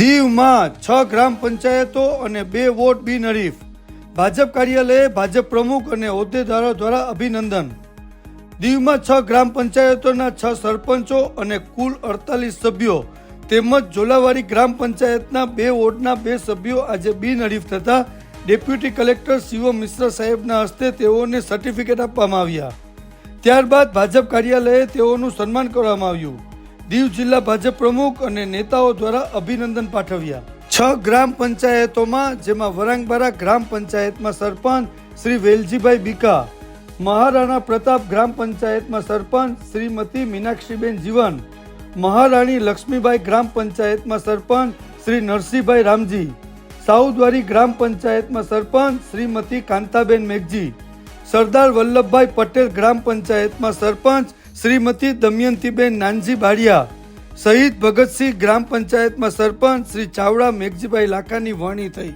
દીવમાં 6 ગ્રામ પંચાયતો અને 2 વોટ બિનહરીફ. ભાજપ કાર્યાલયે ભાજપ પ્રમુખ અને હોદ્દેદારો દ્વારા અભિનંદન. દીવમાં 6 ગ્રામ પંચાયતોના 6 સરપંચો અને કુલ 48 સભ્યો તેમજ ઝોલાવાડી ગ્રામ પંચાયતના 2 વોર્ડના 2 સભ્યો આજે બિનહરીફ થતા ડેપ્યુટી કલેક્ટર શિવમ મિશ્રા સાહેબના હસ્તે તેઓને સર્ટિફિકેટ આપવામાં આવ્યા. ત્યારબાદ ભાજપ કાર્યાલયે તેઓનું સન્માન કરવામાં આવ્યું. દીવ જિલ્લા ભાજપ પ્રમુખ અને નેતાઓ દ્વારા અભિનંદન પાઠવ્યા. 6 ગ્રામ પંચાયતોમાં જેમાં વરાંગબારા ગ્રામ પંચાયતમાં સરપંચ શ્રી વેલજીભાઈ બીકા, મહારાણા પ્રતાપ ગ્રામ પંચાયતમાં સરપંચ શ્રીમતી મીનાક્ષીબેન જીવન, મહારાણી લક્ષ્મીબાઈ ગ્રામ પંચાયતમાં સરપંચ શ્રી નરસિંહભાઈ રામજી, સાઉદવારી ગ્રામ પંચાયતમાં સરપંચ શ્રીમતી કાંતાબેન મેઘજી, સરદાર વલ્લભભાઈ પટેલ ગ્રામ પંચાયતમાં સરપંચ શ્રીમતી દમયંતીબેન નાનજી બારિયા સહિત ભગતસિંહ ગ્રામ પંચાયતમાં સરપંચ શ્રી ચાવડા મેઘજીભાઈ લાખાની વરણી થઈ.